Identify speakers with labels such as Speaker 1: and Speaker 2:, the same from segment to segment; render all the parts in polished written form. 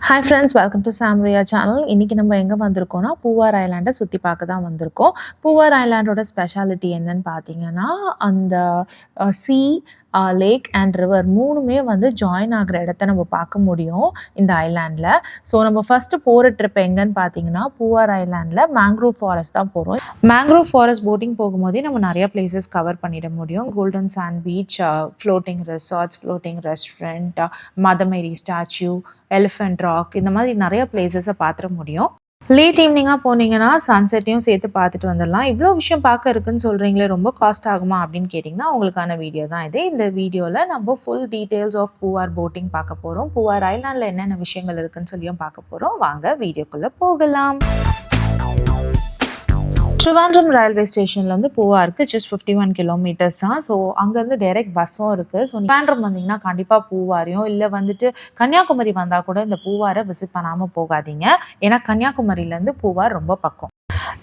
Speaker 1: Hi friends, welcome to Samria channel. இன்னைக்கு நம்ம எங்க வந்திருக்கோம்னா பூவார் ஐலாண்டை சுத்தி பார்க்க தான் வந்திருக்கோம். பூவார் ஐலாண்டோட ஸ்பெஷாலிட்டி என்னன்னு பார்த்தீங்கன்னா அந்த சீ லேக் அண்ட் ரிவர் மூணுமே வந்து ஜாயின் ஆகிற இடத்த நம்ம பார்க்க முடியும் இந்த ஐலாண்டில். ஸோ நம்ம ஃபஸ்ட்டு போகிற ட்ரிப் எங்கன்னு பார்த்தீங்கன்னா பூவார் ஐலாண்டில் மேங்க்ரோவ் ஃபாரஸ்ட் தான் போகிறோம். மேங்க்ரோவ் ஃபாரஸ்ட் போட்டிங் போகும்போதே நம்ம நிறைய பிளேசஸ் கவர் பண்ணிட முடியும். Golden sand beach, floating resorts, floating restaurant, mother Mary statue, elephant rock, இந்த மாதிரி நிறைய பிளேசஸை பார்த்துட முடியும். லேட் ஈவினிங்காக போனீங்கன்னா சன்செட்டையும் சேர்த்து பார்த்துட்டு வந்துடலாம். இவ்வளோ விஷயம் பார்க்க இருக்குன்னு சொல்கிறீங்களே, ரொம்ப காஸ்ட் ஆகுமா அப்படின்னு கேட்டிங்கன்னா உங்களுக்கான வீடியோ தான் இது. இந்த வீடியோவில் நம்ம ஃபுல் டீட்டெயில்ஸ் ஆஃப் பூவார் போட்டிங் பார்க்க போகிறோம். பூவார் ஐலாண்டில் என்னென்ன விஷயங்கள் இருக்குன்னு சொல்லியும் பார்க்க போகிறோம். வாங்க வீடியோக்குள்ளே போகலாம். ட்ரிவாண்ட்ரம் ரயில்வே ஸ்டேஷன்லேருந்து பூவாருக்கு ஜஸ்ட் 51 கிலோமீட்டர்ஸ் தான். ஸோ அங்கேருந்து டைரெக்ட் பஸ்ஸும் இருக்குது. ஸோ ட்ரிவாண்ட்ரம் வந்தீங்கன்னா கண்டிப்பாக பூவாரையும் இல்லை வந்துட்டு கன்னியாகுமரி வந்தால் கூட இந்த பூவாரை விசிட் பண்ணாமல் போகாதீங்க. ஏன்னா கன்னியாகுமரியிலேருந்து பூவார் ரொம்ப பக்கம்.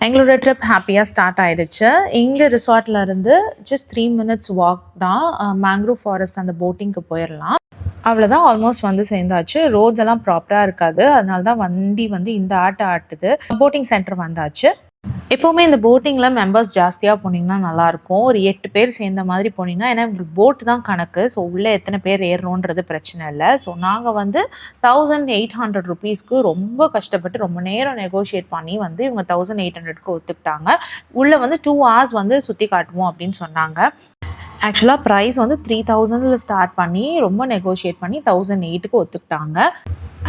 Speaker 1: எங்களோட ட்ரிப் ஹாப்பியாக ஸ்டார்ட் ஆகிடுச்சு. இங்கே ரிசார்ட்லேருந்து ஜஸ்ட் 3 minutes வாக் தான் மேங்க்ரோவ் ஃபாரஸ்ட் அந்த போட்டிங்க்கு போயிடலாம். அவ்வளோதான், ஆல்மோஸ்ட் வந்து சேர்ந்தாச்சு. ரோட்ஸ் எல்லாம் ப்ராப்பராக இருக்காது, அதனால தான் வண்டி வந்து இந்த ஆட்டுது. போட்டிங் சென்டர் வந்தாச்சு. எப்போவுமே இந்த போட்டிங்கில் மெம்பர்ஸ் ஜாஸ்தியாக போனீங்கன்னா நல்லாயிருக்கும். ஒரு 8 பேர் சேர்ந்த மாதிரி போனீங்கன்னா, ஏன்னா உங்களுக்கு போட்டு தான் கணக்கு. ஸோ உள்ளே எத்தனை பேர் ஏறணுன்றது பிரச்சனை இல்லை. ஸோ நாங்கள் வந்து 1800 rupeesக்கு ரொம்ப கஷ்டப்பட்டு ரொம்ப நேரம் நெகோஷியேட் பண்ணி வந்து இவங்க 1800க்கு ஒத்துக்கிட்டாங்க. உள்ளே வந்து 2 hours வந்து சுற்றி காட்டுவோம் அப்படின்னு சொன்னாங்க. ஆக்சுவலாக ப்ரைஸ் வந்து 3000 ஸ்டார்ட் பண்ணி ரொம்ப நெகோஷியேட் பண்ணி 1008க்கு ஒத்துக்கிட்டாங்க.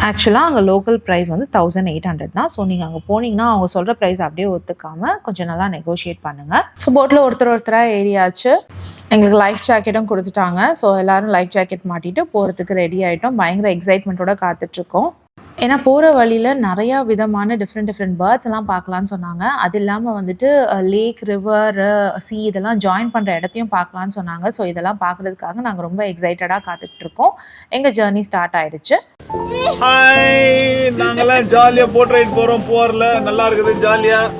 Speaker 1: ஆக்சுவலாக அங்கே லோக்கல் ப்ரைஸ் வந்து 1800 தான். ஸோ நீங்கள் அங்கே போனீங்கன்னா அவங்க சொல்கிற ப்ரைஸ் அப்படியே ஒத்துக்காமல் கொஞ்சம் நல்லா நெகோஷியேட் பண்ணுங்கள். ஸோ போட்டில் ஒருத்தராக ஏறியாச்சு. எங்களுக்கு லைஃப் ஜாக்கெட்டும் கொடுத்துட்டாங்க. ஸோ எல்லோரும் லைஃப் ஜாக்கெட் மாட்டிட்டு போகிறதுக்கு ரெடி ஆகிட்டோம். பயங்கர எக்ஸைட்மெண்ட்டோட காத்துட்ருக்கோம். ஏன்னா போகிற வழியில் நிறையா விதமான டிஃப்ரெண்ட் பேர்ட்ஸ் எல்லாம் பார்க்கலான்னு சொன்னாங்க. அது இல்லாமல் வந்துட்டு லேக், ரிவர், சீ இதெல்லாம் ஜாயின் பண்ணுற இடத்தையும் பார்க்கலான்னு சொன்னாங்க. ஸோ இதெல்லாம் பார்க்குறதுக்காக நாங்கள் ரொம்ப எக்ஸைட்டடாக காத்துட்ருக்கோம். எங்கள் ஜேர்னி ஸ்டார்ட் ஆகிடுச்சு.
Speaker 2: நாங்கெல்லாம் ஜாலியாக போட் ரைட் போகிறோம். போரில் நல்லா இருக்குது ஜாலியாக.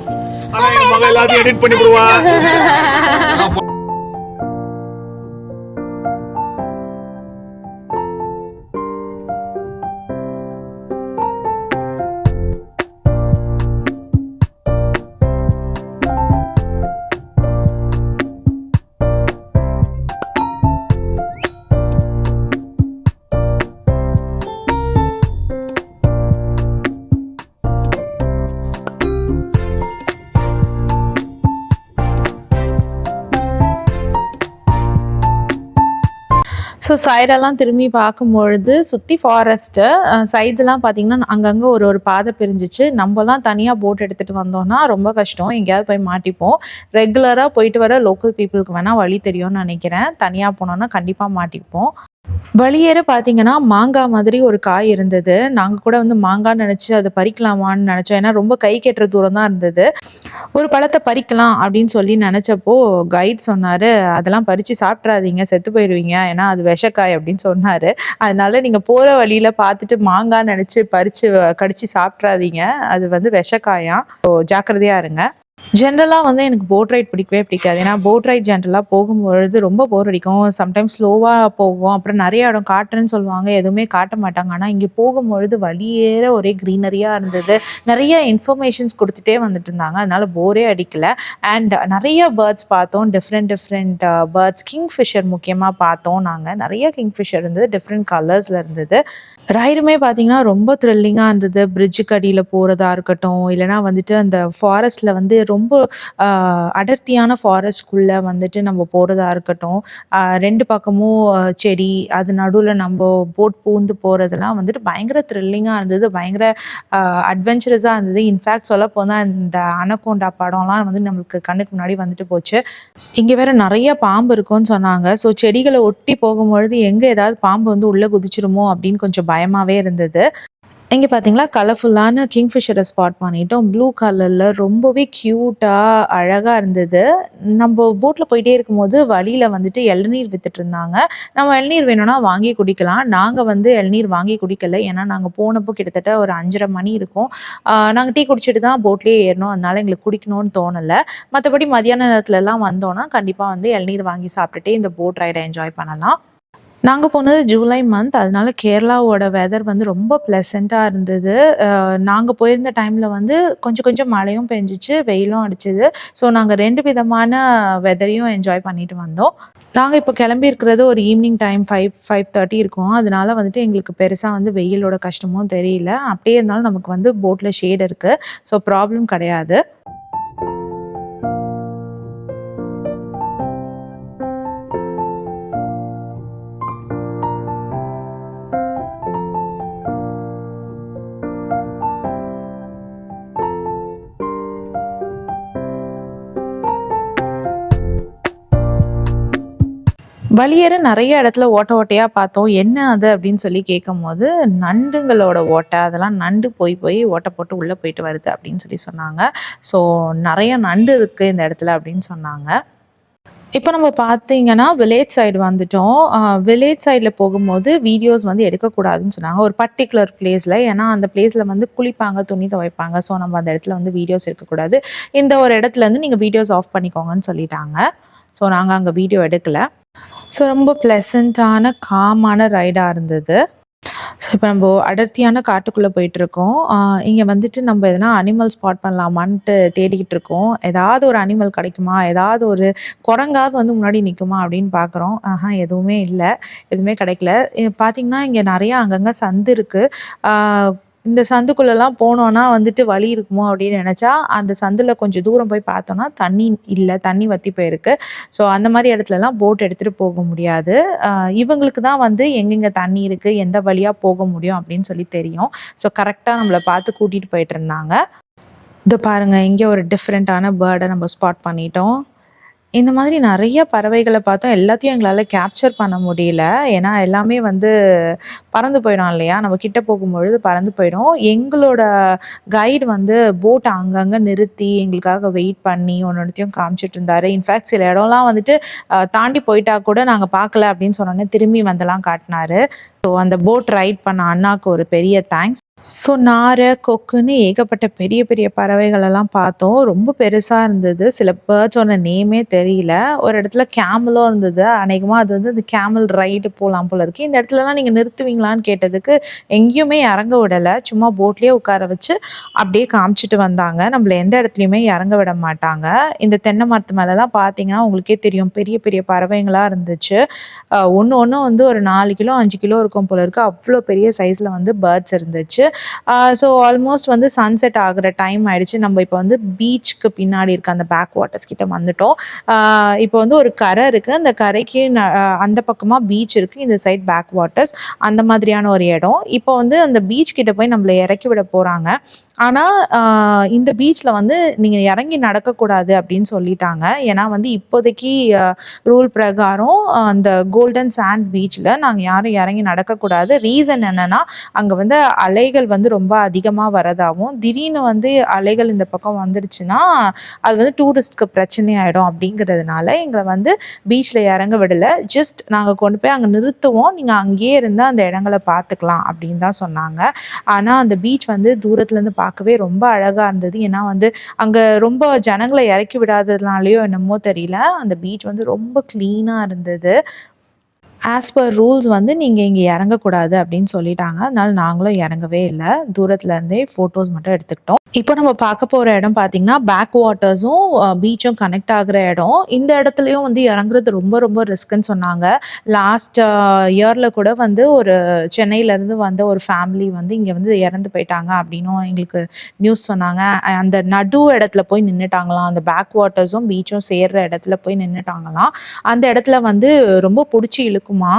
Speaker 2: ஆனால் எங்கள் மகள் எல்லாத்தையும் எடிட் பண்ணி விடுவா.
Speaker 1: ஸோ சைடெல்லாம் திரும்பி பார்க்கும்பொழுது சுற்றி ஃபாரஸ்ட்டு சைடெலாம் பார்த்திங்கன்னா அங்கங்கே ஒரு பாதை பிரிஞ்சிச்சு. நம்மலாம் தனியாக போட் எடுத்துகிட்டு வந்தோம்னா ரொம்ப கஷ்டம், எங்கேயாவது போய் மாட்டிப்போம். ரெகுலராக போயிட்டு வர லோக்கல் பீப்புளுக்கு வேணால் வழி தெரியும்னு நினைக்கிறேன். தனியாக போனோன்னா கண்டிப்பாக மாட்டிப்போம். வழியேற பார்த்தீங்கன்னா மாங்காய் மாதிரி ஒரு காய் இருந்தது. நாங்கள் கூட வந்து மாங்காய் நினச்சி அதை பறிக்கலாமான்னு நினச்சோம். ஏன்னா ரொம்ப கை கெட்டுற தூரம் தான் இருந்தது. ஒரு பழத்தை பறிக்கலாம் அப்படின்னு சொல்லி நினச்சப்போ கைட் சொன்னார், அதெல்லாம் பறித்து சாப்பிட்றாதீங்க, செத்து போயிடுவீங்க, ஏன்னா அது விஷக்காய் அப்படின்னு சொன்னார். அதனால நீங்கள் போகிற வழியில் பார்த்துட்டு மாங்காய் நினச்சி பறித்து கடித்து சாப்பிட்றாதீங்க, அது வந்து விஷக்காயாம். ஸோ ஜாக்கிரதையாக இருங்க. ஜென்ரலாக வந்து எனக்கு போட் ரைட் பிடிக்கவே பிடிக்காது. ஏன்னா போட் ரைட் ஜென்ரலாக போகும்பொழுது ரொம்ப போர் அடிக்கும். சம்டைம்ஸ் ஸ்லோவாக போகும். அப்புறம் நிறைய இடம் காட்டுறேன்னு சொல்லுவாங்க, எதுவுமே காட்ட மாட்டாங்க. ஆனால் இங்கே போகும்பொழுது வழியேற ஒரே க்ரீனரியாக இருந்தது. நிறைய இன்ஃபர்மேஷன்ஸ் கொடுத்துட்டே வந்துட்டு இருந்தாங்க. அதனால போரே அடிக்கலை. அண்ட் நிறைய பேர்ட்ஸ் பார்த்தோம். Different birds. கிங்ஃபிஷர் முக்கியமாக பார்த்தோம். நாங்கள் நிறைய கிங்ஃபிஷர் இருந்தது, டிஃப்ரெண்ட் கலர்ஸில் இருந்தது. ரைடுமே பார்த்தீங்கன்னா ரொம்ப த்ரில்லிங்காக இருந்தது. பிரிட்ஜுக்கு அடியில் போகிறதா இருக்கட்டும், இல்லைனா வந்துட்டு அந்த ஃபாரஸ்ட்டில் வந்து ரொம்ப அடர்த்தியான ஃபாரஸ்ட்குள்ளே வந்துட்டு நம்ம போகிறதா இருக்கட்டும். 2 பக்கமும் செடி, அது நடுவில் நம்ம போட் பூந்து போகிறதுலாம் வந்துட்டு பயங்கர த்ரில்லிங்காக இருந்தது. பயங்கர அட்வென்ச்சரஸாக இருந்தது. இன்ஃபேக்ட் சொல்ல போனால் இந்த அனகோண்டா படம்லாம் வந்து நம்மளுக்கு கண்ணுக்கு முன்னாடி வந்துட்டு போச்சு. இங்கே வேறு நிறைய பாம்பு இருக்கும்னு சொன்னாங்க. ஸோ செடிகளை ஒட்டி போகும்பொழுது எங்கே ஏதாவது பாம்பு வந்து உள்ளே குதிச்சிருமோ அப்படின்னு கொஞ்சம் பயமாகவே இருந்தது. இங்கே பார்த்தீங்களா கலர்ஃபுல்லான கிங்ஃபிஷரை ஸ்பாட் பண்ணிட்டோம். ப்ளூ கலரில் ரொம்பவே க்யூட்டாக அழகாக இருந்தது. நம்ம போட்டில் போயிட்டே இருக்கும்போது வழியில் வந்துட்டு இளநீர் வித்துட்டு இருந்தாங்க. நம்ம இளநீர் வேணும்னா வாங்கி குடிக்கலாம். நாங்கள் வந்து இளநீர் வாங்கி குடிக்கலை. ஏன்னா நாங்கள் போனப்போ கிட்டத்தட்ட ஒரு 5:30 மணி இருக்கும். நாங்கள் டீ குடிச்சிட்டு தான் போட்லேயே ஏறணும். அதனால எங்களுக்கு குடிக்கணும்னு தோணலை. மற்றபடி மதியான நேரத்துலலாம் வந்தோன்னா கண்டிப்பாக வந்து இளநீர் வாங்கி சாப்பிட்டுட்டே இந்த போட் ரைடை என்ஜாய் பண்ணலாம். நாங்க போனது ஜூலை மந்த். அதனால கேரளாவோட வெதர் வந்து ரொம்ப ப்ளசன்ட்டா இருந்தது. நாங்க போயிருந்த டைம்ல வந்து கொஞ்சம் கொஞ்சம் மழையும் பெஞ்சுச்சு, வெயிலும் அடிச்சது. ஸோ நாங்க 2 விதமான வெதரையும் என்ஜாய் பண்ணிட்டு வந்தோம். நாங்க இப்போ கிளம்பி இருக்கிறது ஒரு ஈவினிங் டைம் 5:30 இருக்கும். அதனால வந்துட்டு எங்களுக்கு பெருசா வந்து வெயிலோட கஷ்டமும் தெரியல. அப்படியே இருந்தாலும் நமக்கு வந்து போட்ல ஷேட் இருக்கு. ஸோ ப்ராப்ளம் கிடையாது. வழியேற நெறைய இடத்துல ஓட்டை ஓட்டையா பார்த்தோம். என்ன அது அப்படின்னு சொல்லி கேட்கும்போது, நண்டுங்களோட ஓட்டை. அதெல்லாம் நண்டு போய் போய் ஓட்டை போட்டு உள்ள போயிட்டு வருது அப்படின்னு சொல்லி சொன்னாங்க. ஸோ நெறைய நண்டு இருக்கு இந்த இடத்துல அப்படின்னு சொன்னாங்க. இப்போ நம்ம பார்த்தீங்கன்னா, வில்லேஜ் சைடு வந்துட்டோம். வில்லேஜ் சைடுல போகும்போது வீடியோஸ் வந்து எடுக்கக்கூடாதுன்னு சொன்னாங்க. ஒரு பர்ட்டிகுலர் பிளேஸ்ல. ஏன்னா அந்த பிளேஸ்ல வந்து குளிப்பாங்க, துணி துவைப்பாங்க. ஸோ நம்ம அந்த இடத்துல வந்து வீடியோஸ் எடுக்கக்கூடாது. இந்த ஒரு இடத்துலேருந்து நீங்க வீடியோஸ் ஆஃப் பண்ணிக்கோங்கன்னு சொல்லிட்டாங்க. ஸோ நாங்க அங்க வீடியோ எடுக்கல. ஸோ ரொம்ப ப்ளசண்ட்டான, காமான ரைடா இருந்தது. ஸோ இப்போ நம்ம அடர்த்தியான காட்டுக்குள்ளே போயிட்டுருக்கோம். இங்கே வந்துட்டு நம்ம எதனா அனிமல் ஸ்பாட் பண்ணலாமான்ட்டு தேடிக்கிட்டு இருக்கோம். ஏதாவது ஒரு அனிமல் கிடைக்குமா? ஏதாவது ஒரு குரங்காவது வந்து முன்னாடி நிற்குமா அப்படின்னு பார்க்குறோம். எதுவுமே இல்லை, எதுவுமே கிடைக்கல. பார்த்தீங்கன்னா இங்கே நிறையா அங்கங்கே சந்து இருக்குது. இந்த சந்துக்குள்ளெல்லாம் போனோன்னா வந்துட்டு வழி இருக்குமோ அப்படின்னு நினச்சா, அந்த சந்தில் கொஞ்சம் தூரம் போய் பார்த்தோன்னா தண்ணி இல்லை, தண்ணி வற்றி போயிருக்கு. ஸோ அந்த மாதிரி இடத்துலலாம் போட் எடுத்துகிட்டு போக முடியாது. இவங்களுக்கு தான் வந்து எங்கெங்கே தண்ணி இருக்குது, எந்த வழியாக போக முடியும் அப்படின்னு சொல்லி தெரியும். ஸோ கரெக்டாக நம்மளை பார்த்து கூட்டிகிட்டு போயிட்டு இருந்தாங்க. இதோ பாருங்கள், இங்கே ஒரு டிஃப்ரெண்ட்டான பேர்டை நம்ம ஸ்பாட் பண்ணிட்டோம். இந்த மாதிரி நிறைய பறவைகளை பார்த்தோம். எல்லாத்தையும் எங்களால் கேப்சர் பண்ண முடியல. ஏன்னா எல்லாமே வந்து பறந்து போயிடும் இல்லையா? நம்ம கிட்ட போகும்பொழுது பறந்து போயிடும். எங்களோட கைடு வந்து போட்டை அங்கங்கே நிறுத்தி எங்களுக்காக வெயிட் பண்ணி ஒன்னொன்னுத்தையும் காமிச்சிட்டு இருந்தாரு. இன்ஃபேக்ட் சில இடம்லாம் வந்துட்டு தாண்டி போயிட்டா கூட நாங்கள் பார்க்கல அப்படின்னு சொன்னோன்னே திரும்பி வந்தெல்லாம் காட்டினாரு. ஸோ அந்த போட் ரைட் பண்ண அண்ணாக்கு ஒரு பெரிய தேங்க்ஸ். ஸோ நாரை, கொக்குன்னு ஏகப்பட்ட பெரிய பெரிய பறவைகளெல்லாம் பார்த்தோம். ரொம்ப பெருசாக இருந்தது. சில பேர்ட்ஸோட நேமே தெரியல. ஒரு இடத்துல கேமலும் இருந்தது. அநேகமாக அது வந்து அந்த கேமல் ரைடு போகலாம் போல இருக்குது. இந்த இடத்துலலாம் நீங்கள் நிறுத்துவீங்களான்னு கேட்டதுக்கு எங்கேயுமே இறங்க விடலை. சும்மா போட்லேயே உட்கார வச்சு அப்படியே காமிச்சிட்டு வந்தாங்க. நம்மள எந்த இடத்துலையுமே இறங்க விட மாட்டாங்க. இந்த தென்னை மரத்து மேலெலாம் பார்த்தீங்கன்னா உங்களுக்கே தெரியும், பெரிய பெரிய பறவைங்களாக இருந்துச்சு. ஒன்று ஒன்றும் வந்து ஒரு 4 கிலோ 5 கிலோ இருக்கும் போல இருக்குது. அவ்வளோ பெரிய சைஸில் வந்து பேர்ட்ஸ் இருந்துச்சு. ஸோ ஆல்மோஸ்ட் வந்து சன்செட் ஆகுற டைம் ஆயிடுச்சு. நம்ம இப்போ வந்து பீச்சுக்கு பின்னாடி இருக்க அந்த பேக் வாட்டர்ஸ் கிட்ட வந்துட்டோம். இப்போ வந்து ஒரு கரை இருக்குது. அந்த கரைக்கு அந்த பக்கமாக பீச் இருக்குது, இந்த சைட் பேக் வாட்டர்ஸ். அந்த மாதிரியான ஒரு இடம். இப்போ வந்து அந்த பீச் கிட்ட போய் நம்மளை இறக்கி விட போகிறாங்க. ஆனால் இந்த பீச்சில் வந்து நீங்கள் இறங்கி நடக்கக்கூடாது அப்படின்னு சொல்லிட்டாங்க. ஏன்னா வந்து இப்போதைக்கு ரூல் பிரகாரம் அந்த கோல்டன் சாண்ட் பீச்சில் நாங்கள் யாரும் இறங்கி நடக்கக்கூடாது. ரீசன் என்னென்னா, அங்கே வந்து அலைகள் வந்து ரொம்ப அதிகமாக வரதாகவும், திடீர்னு வந்து அலைகள் இந்த பக்கம் வந்துடுச்சுன்னா அது வந்து டூரிஸ்ட்க்கு பிரச்சனையாயிடும் அப்படிங்கிறதுனால எங்களை வந்து பீச்சில் இறங்க விடலை. ஜஸ்ட் நாங்கள் கொண்டு போய் அங்கே நிறுத்துவோம், நீங்கள் அங்கேயே இருந்து அந்த இடங்களை பார்த்துக்கலாம் அப்படின்னு தான் சொன்னாங்க. ஆனால் அந்த பீச் வந்து தூரத்துலேருந்து பார்க்கவே ரொம்ப அழகாக இருந்தது. ஏன்னா வந்து அங்கே ரொம்ப ஜனங்களை இறக்கி விடாததுனாலையோ என்னமோ தெரியல, அந்த பீச் வந்து ரொம்ப க்ளீனாக இருந்தது. ஆஸ் பர் ரூல்ஸ் வந்து நீங்கள் இங்கே இறங்கக்கூடாது அப்படின்னு சொல்லிட்டாங்க. அதனால நாங்களும் இறங்கவே இல்லை. தூரத்துலேருந்தே ஃபோட்டோஸ் மட்டும் எடுத்துக்கிட்டோம். இப்போ நம்ம பார்க்க போகிற இடம் பார்த்தீங்கன்னா, பேக் வாட்டர்ஸும் பீச்சும் கனெக்ட் ஆகிற இடம். இந்த இடத்துலையும் வந்து இறங்குறது ரொம்ப ரொம்ப ரிஸ்க்குன்னு சொன்னாங்க. லாஸ்ட் இயரில் கூட வந்து ஒரு சென்னையிலேருந்து வந்த ஒரு ஃபேமிலி வந்து இங்கே வந்து இறந்து போயிட்டாங்க அப்படின்னும் எங்களுக்கு நியூஸ் சொன்னாங்க. அந்த நடு இடத்துல போய் நின்றுட்டாங்களாம். அந்த பேக் வாட்டர்ஸும் பீச்சும் சேர்ற இடத்துல போய் நின்றுட்டாங்களாம். அந்த இடத்துல வந்து ரொம்ப பிடிச்சி இழுக்குமா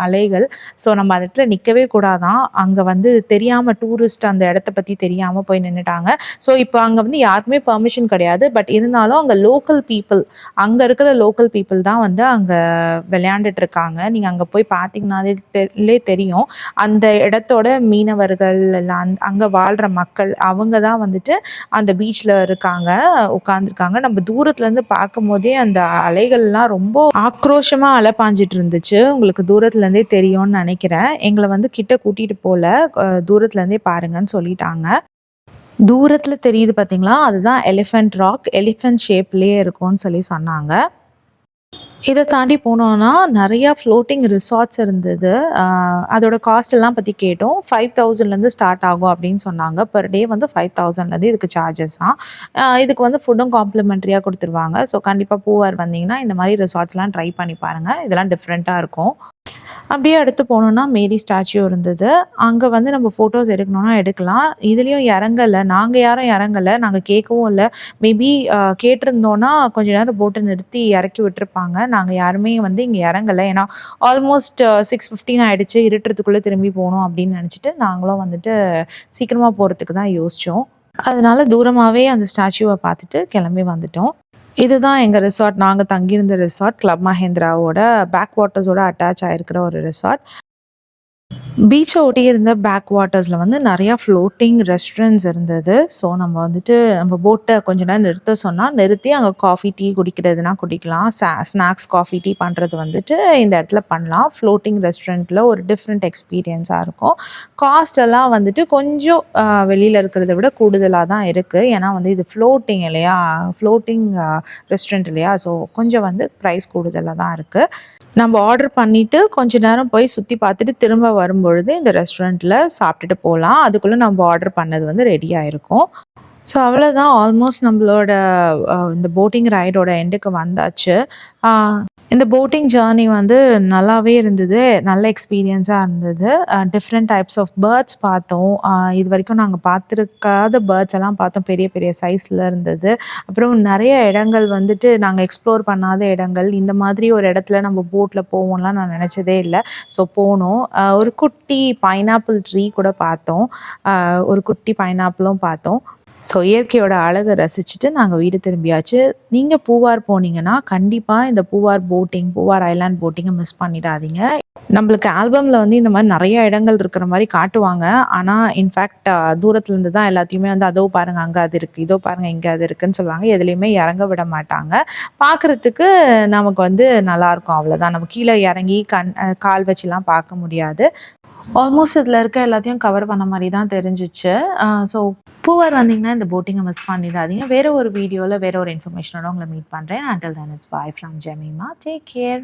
Speaker 1: அலைகள். ஸோ நம்ம அந்த இடத்துல நிற்கவே கூடாதான். அங்கே வந்து தெரியாமல் டூரிஸ்ட் அந்த இடத்த பற்றி தெரியாமல் போய் நின்றுட்டாங்க. ஸோ இப்போ அங்கே வந்து யாருக்குமே பெர்மிஷன் கிடையாது. பட் இருந்தாலும் அங்கே அங்கே இருக்கிற லோக்கல் பீப்புள் தான் வந்து அங்கே விளையாண்டுட்டு இருக்காங்க. நீங்கள் அங்கே போய் பார்த்தீங்கன்னாலே தெரியும். அந்த இடத்தோட மீனவர்கள் இல்லை அங்கே வாழ்கிற மக்கள் அவங்க தான் வந்துட்டு அந்த பீச்சில் இருக்காங்க, உட்காந்துருக்காங்க. நம்ம தூரத்துலேருந்து பார்க்கும் போதே அந்த அலைகள்லாம் ரொம்ப ஆக்ரோஷமாக அலை பாஞ்சிட்டு இருந்துச்சு. உங்களுக்கு தூரத்துலேருந்தே தெரியும்னு நினைக்கிறேன். எங்களை வந்து கிட்ட கூட்டிகிட்டு போகல, தூரத்துலேருந்தே பாருங்கன்னு சொல்லிட்டாங்க. தூரத்தில் தெரியுது பார்த்தீங்களா, அதுதான் எலிஃபென்ட் ராக். எலிஃபென்ட் ஷேப்லேயே இருக்கும்னு சொல்லி சொன்னாங்க. இதை தாண்டி போனோன்னா நிறையா ஃப்ளோட்டிங் ரிசார்ட்ஸ் இருந்தது. அதோட காஸ்ட் எல்லாம் பற்றி கேட்டோம். 5000லேருந்து ஸ்டார்ட் ஆகும் அப்படின்னு சொன்னாங்க. பெர் டே வந்து 5000லேருந்து இதுக்கு சார்ஜஸாம். இதுக்கு வந்து ஃபுட்டும் காம்ப்ளிமெண்ட்ரியாக கொடுத்துருவாங்க. ஸோ கண்டிப்பாக பூவார் வந்தீங்கன்னா இந்த மாதிரி ரிசார்ட்ஸ்லாம் ட்ரை பண்ணி பாருங்கள். இதெல்லாம் டிஃப்ரெண்ட்டாக இருக்கும். அப்படியே அடுத்து போனோம்னா மேரி ஸ்டாச்சு இருந்தது. அங்கே வந்து நம்ம ஃபோட்டோஸ் எடுக்கணும்னா எடுக்கலாம். இதுலேயும் இறங்கலை, நாங்கள் யாரும் இறங்கலை, நாங்கள் கேட்கவும் இல்லை. மேபி கேட்டிருந்தோன்னா கொஞ்ச நேரம் போட்டை நிறுத்தி இறக்கி விட்டுருப்பாங்க. நாங்கள் யாருமே வந்து இங்கே இறங்கலை. ஏன்னா ஆல்மோஸ்ட் 6:15 ஆகிடுச்சு, இருட்டுறதுக்குள்ளே திரும்பி போகணும் அப்படின்னு நினச்சிட்டு நாங்களும் வந்துட்டு சீக்கிரமாக போகிறதுக்கு தான் யோசித்தோம். அதனால தூரமாகவே அந்த ஸ்டாச்சுவை பார்த்துட்டு கிளம்பி வந்துட்டோம். இதுதான் எங்கள் ரிசார்ட். நாங்கள் தங்கியிருந்த ரிசார்ட் கிளப் மஹேந்திராவோட பேக் வாட்டர்ஸோட அட்டாச் ஆகிருக்கிற ஒரு ரிசார்ட். பீச்சை ஒட்டி இருந்த பேக் வாட்டர்ஸில் வந்து நிறையா ஃப்ளோட்டிங் ரெஸ்டாரண்ட்ஸ் இருந்தது. ஸோ நம்ம வந்துட்டு நம்ம போட்டை கொஞ்ச நேரம் நிறுத்த சொன்னால் நிறுத்தி அங்கே காஃபி டீ குடிக்கிறதுனா குடிக்கலாம். ஸ்நாக்ஸ் காஃபி டீ பண்ணுறது வந்துட்டு இந்த இடத்துல பண்ணலாம். ஃப்ளோட்டிங் ரெஸ்டாரண்ட்டில் ஒரு டிஃப்ரெண்ட் எக்ஸ்பீரியன்ஸாக இருக்கும். காஸ்ட் எல்லாம் வந்துட்டு கொஞ்சம் வெளியில் இருக்கிறத விட கூடுதலாக தான் இருக்குது. ஏன்னா வந்து இது ஃப்ளோட்டிங் இல்லையா, ஃப்ளோட்டிங் ரெஸ்டாரண்ட் இல்லையா, ஸோ கொஞ்சம் வந்து ப்ரைஸ் கூடுதலாக தான் இருக்குது. நம்ம ஆர்டர் பண்ணிவிட்டு கொஞ்ச நேரம் போய் சுற்றி பார்த்துட்டு திரும்ப வரும்பொழுது இந்த ரெஸ்டாரண்ட்டில் சாப்பிட்டுட்டு போகலாம். அதுக்குள்ளே நம்ம ஆர்டர் பண்ணது வந்து ரெடி ஆகிருக்கும். ஸோ அவ்வளோதான், ஆல்மோஸ்ட் நம்மளோட இந்த போட்டிங் ரைடோட எண்டுக்கு வந்தாச்சு. இந்த போட்டிங் ஜேர்னி வந்து நல்லாவே இருந்தது. நல்ல எக்ஸ்பீரியன்ஸாக இருந்தது. டிஃப்ரெண்ட் டைப்ஸ் ஆஃப் பேர்ட்ஸ் பார்த்தோம். இது வரைக்கும் நாங்கள் பார்த்துருக்காத பேர்ட்ஸ் எல்லாம் பார்த்தோம். பெரிய பெரிய சைஸில் இருந்தது. அப்புறம் நிறைய இடங்கள் வந்துட்டு நாங்கள் எக்ஸ்ப்ளோர் பண்ணாத இடங்கள். இந்த மாதிரி ஒரு இடத்துல நம்ம போட்டில் போவோம்லாம் நான் நினச்சதே இல்லை. ஸோ போனோம். ஒரு குட்டி பைனாப்பிள் ட்ரீ கூட பார்த்தோம். ஒரு குட்டி பைனாப்பிளும் பார்த்தோம். ஸோ இயற்கையோட அழகை ரசிச்சுட்டு நாங்கள் வீடு திரும்பியாச்சு. நீங்கள் பூவார் போனீங்கன்னா கண்டிப்பாக இந்த பூவார் போட்டிங், பூவார் ஐலாண்ட் போட்டிங்கை மிஸ் பண்ணிடாதீங்க. நம்மளுக்கு ஆல்பமில் வந்து இந்த மாதிரி நிறைய இடங்கள் இருக்கிற மாதிரி காட்டுவாங்க. ஆனால் இன்ஃபேக்ட் தூரத்துலேருந்து தான் எல்லாத்தையுமே வந்து அதோ பாருங்கள் அங்கே அது இருக்குது, இதோ பாருங்கள் இங்கே அது இருக்குதுன்னு சொல்லுவாங்க. எதுலேயுமே இறங்க விட மாட்டாங்க. பார்க்குறதுக்கு நமக்கு வந்து நல்லாயிருக்கும், அவ்வளோதான். நம்ம கீழே இறங்கி கால் வச்சுலாம் பார்க்க முடியாது. ஆல்மோஸ்ட் இதில் இருக்க எல்லாத்தையும் கவர் பண்ண மாதிரி தான் தெரிஞ்சிச்சு. ஸோ பூவார் வந்தீங்கன்னா இந்த போட்டிங்கை மிஸ் பண்ணிடாதீங்க. வேறு ஒரு வீடியோவில் வேறு ஒரு இன்ஃபர்மேஷனோட உங்களை மீட் பண்ணுறேன். Until then, it's bye from Jemima. Take care.